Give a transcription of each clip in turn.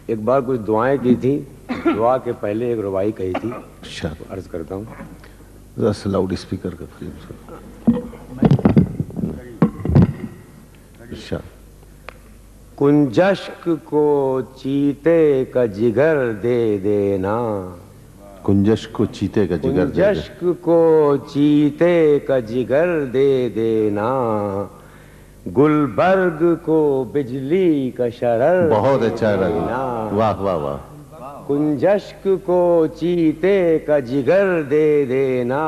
ایک بار کچھ دعائیں کی تھی، دعا کے پہلے ایک ربائی کہی تھی، عرض کرتا ہوں ذرا سا لاؤڈ اسپیکر کا قریب سے۔ کنجشک کو چیتے کا جگر دے دینا، کنجشک کو چیتے کا جگر دے دینا، کنجشک کو چیتے کا جگر دے دینا، گلبرگ کو بجلی کا شرر بہت اچھا دے لگا، دینا۔ واہ واہ واہ، کنجشک کو چیتے کا جگر دے دینا،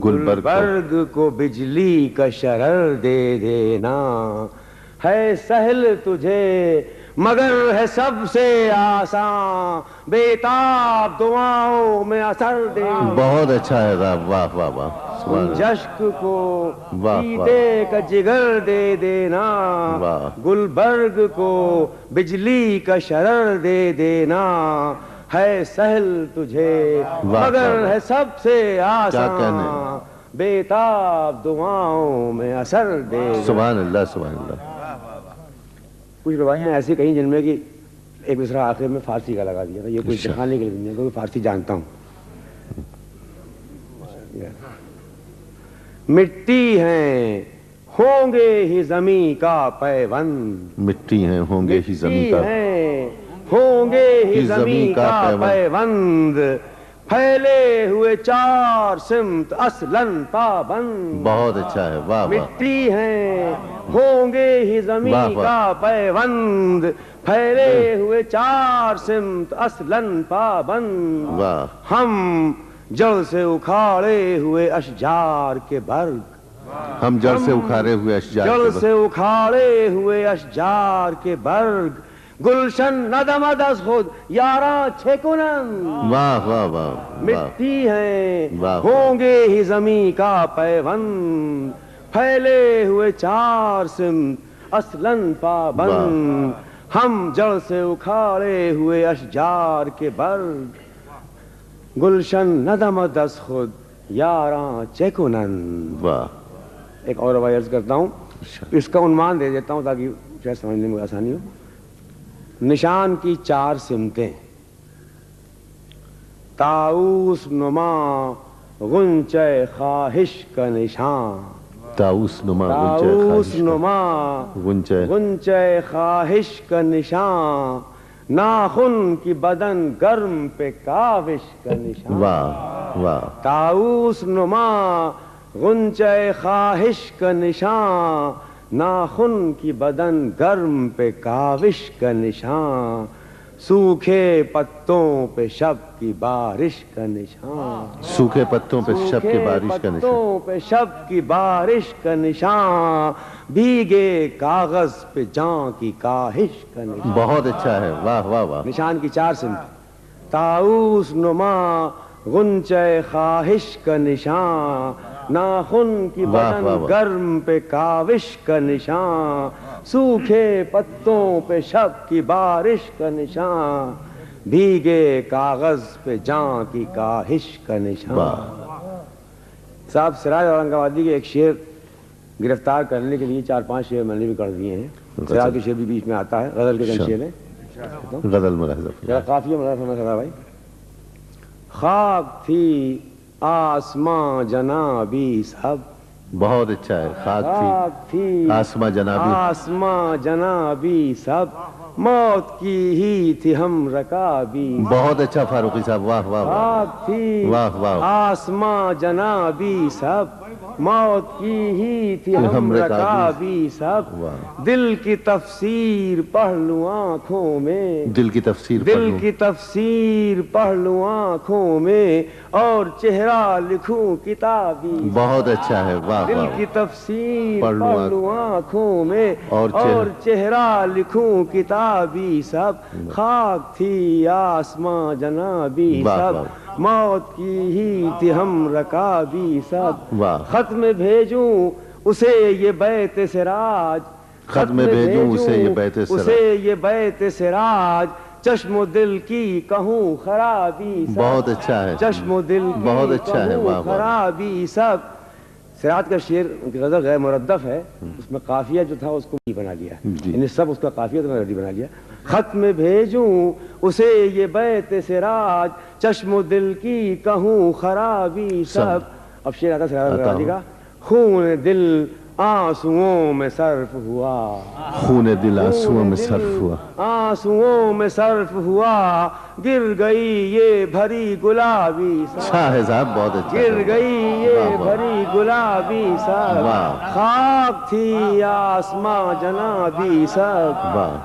گلبرگ کو بجلی کا شرر دے دینا۔ ہے سہل تجھے مگر ہے سب سے آسان، بےتاب دعاؤں میں اثر دینا۔ بہت اچھا ہے صاحب، واہ واہ واہ، کنجشک کو واہ چیتے کا جگر دے دینا، واہ، گلبرگ کو بجلی کا شرر دے دینا۔ ہے سہل تجھے مگر ہے سب سے آسان، بےتاب دعاؤں میں اثر دے دینا۔ سبحان اللہ سبحان اللہ۔ کچھ روایاں ایسی کہیں جن میں کہ ایک دوسرا آخر میں فارسی کا لگا دیا تھا، یہ کچھ دکھانے کے لیے نہیں ہے کیونکہ فارسی جانتا ہوں۔ مٹی ہیں ہوں گے ہی زمیں کا پیوند، مٹی ہیں ہوں گے ہی زمیں کا، ہوں گے ہی زمیں کا پیوند، پھیلے ہوئے چار سمت اصلاً پابند۔ بہت اچھا ہے، واہ واہ، مٹی ہیں ہوں گے ہی زمیں کا پیوند، پھیلے ہوئے چار سمت اصلاً پابند۔ واہ، ہم جڑ سے اکھاڑے ہوئے اشجار کے برگ، ہم جڑ سے اکھاڑے ہوئے اشجار جڑ کے سے اکھاڑے ہوئے اشجار کے برگ، گلشن ندمد از خود یاراں چھ کنند۔ واہ واہ واہ، مٹی ہیں ہوں گے ہی زمیں کا پیوند، پھیلے ہوئے چار سمت اصلاً پابند۔ ہم جڑ سے اکھاڑے ہوئے اشجار کے برگ، گلشن ندمد از خود یاراں چہ کنند۔ واہ، ایک اور روایت عرض کرتا ہوں، اس کا عنوان دے دیتا ہوں تاکہ شاید سمجھنے میں آسانی ہو۔ نشان کی چار سمتیں، طاؤس نما غنچہ خواہش کا نشان، طاؤس نما غنچہ خواہش کا نشان، ناخن کی بدن گرم پہ کاوش کا نشان۔ واہ واہ، طاؤس نما غنچہ خواہش کا نشان، ناخن کی بدن گرم پہ کاوش کا نشان، سوکھے پتوں پہ شب کی بارش کا نشان، سوکھے پتوں پہ شب کی بارش کا نشان، پتوں پہ شب کی بارش کا نشان، بھیگے کاغذ پہ جاں کی کاہش کا نشان۔ بہت اچھا ہے، واہ واہ واہ، نشان کی چار سمت، طاؤس نما غنچہ خواہش کا نشان، ناخن کی بدن گرم پہ کاوش کا نشان، سوکھے پتوں پہ شب کی بارش کا نشان، بھیگے کاغذ پہ جاں کی کاہش کا نشان۔ صاحب سراج اورنگ آبادی کے ایک شعر گرفتار کرنے کے لیے 4-5 شعر میں نے بھی کر دیے ہیں، سراج کے شعر بھی بیچ میں آتا ہے، غزل کے چند شعر ہیں، غزل ملاحظہ قافیہ ملاحظہ فرمائے بھائی۔ خاک تھی آسماں جنابی سب، بہت اچھا ہے، خاک تھی آسماں جنابی، آسماں جنابی سب، موت کی ہی تھی ہم رکابی۔ بہت اچھا فاروقی صاحب، واہ واہ واہ، خاک تھی واہ واہ، آسماں جنابی سب، موت کی ہی تھی ہم رکابی سب، دل کی تفسیر پڑھ لوں آنکھوں میں، دل کی تفسیر پڑھ لوں آنکھوں میں، اور چہرہ لکھوں کتابی۔ بہت اچھا ہے، واہ واہ، دل کی تفسیر پڑھ لوں آنکھوں میں، اور چہرہ لکھوں کتابی سب، خاک تھی آسماں جنابی سب، موت کی ہی تھی ہم رکابی سب، خط میں بھیجوں اسے یہ بیت سراج، خط میں بھیجوں اسے یہ بیت سراج، چشم و دل کی کہوں خرابی سب، بہت اچھا ہے، چشم و دل کی کہوں خرابی سب، سراج کا شعر ان کی غزل غیر مردف ہے، اس میں قافیہ جو تھا اس کو بنا لیا، یعنی سب اس کا قافیہ تو ردی بنا لیا. خط میں بھیجوں اسے یہ بیت سراج، چشم و دل کی کہوں خرابی سب. اب شعر آتا سراج غازی کا. خون دل آنسوؤں میں صرف ہوا، خون دل آنسوؤں میں صرف ہوا، آنسوؤں میں صرف ہوا، گر گئی یہ بھری گلابی سب. اچھا ہے صاحب، بہت اچھا. گر گئی یہ بھری گلابی سب، خاک تھی آسماں جنابی سب،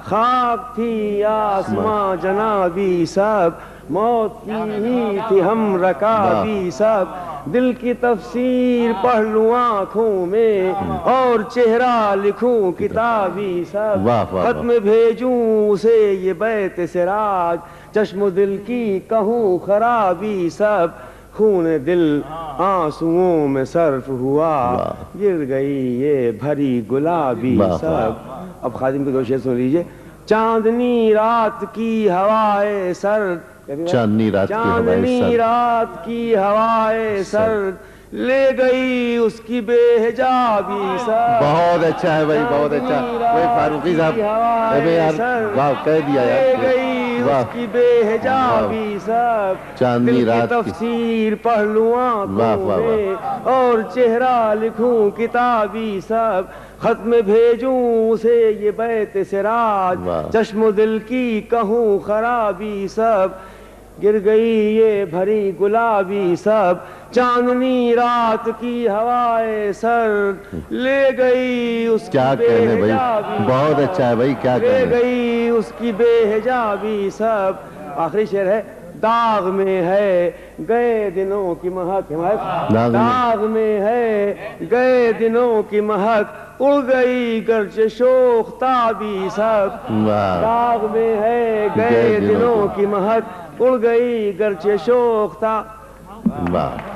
خاک تھی آسماں جنابی سب، موت کی ہی تھی ہم رکابی سب. دل کی تفسیر پڑھ لوں آنکھوں میں اور چہرہ لکھوں کتابی سب. خط میں بھیجوں اسے یہ بیت سراج، چشم و دل کی کہوں خرابی سب. خون دل آنسوؤں میں صرف ہوا، گر گئی یہ بھری گلابی سب. اب خادم کے دو شعر سن لیجئے. چاندنی رات کی ہوائے سرد، چاندنی رات کی ہوائے سرد، لے گئی اس کی بے حجابی سب. بہت اچھا ہے بھائی، بہت اچھا. بھائی فاروقی صاحب واہ کہہ دیا یار. لے گئی اس کی بے حجابی سب. چاندنی رات کی تفسیر پڑھ لوں آنکھوں میں اور چہرہ لکھوں کتابی سب. خط میں بھیجوں اسے یہ بیت سراج، چشم و دل کی کہوں خرابی سب. گر گئی یہ بھری گلابی سب، چاندنی رات کی ہوائے سرد، لے گئی اس کی بے حجابی. بہت اچھا ہے بھائی، کیا لے گئی اس کی بے حجابی سب. آخری شعر ہے. داغ میں ہے گئے دنوں کی مہک، داغ میں ہے گئے دنوں کی مہک، اڑ گئی گرچہ شوخ تابی سب. داغ میں ہے گئے دنوں کی مہک، اڑ گئی گرچہ شوخ تابی.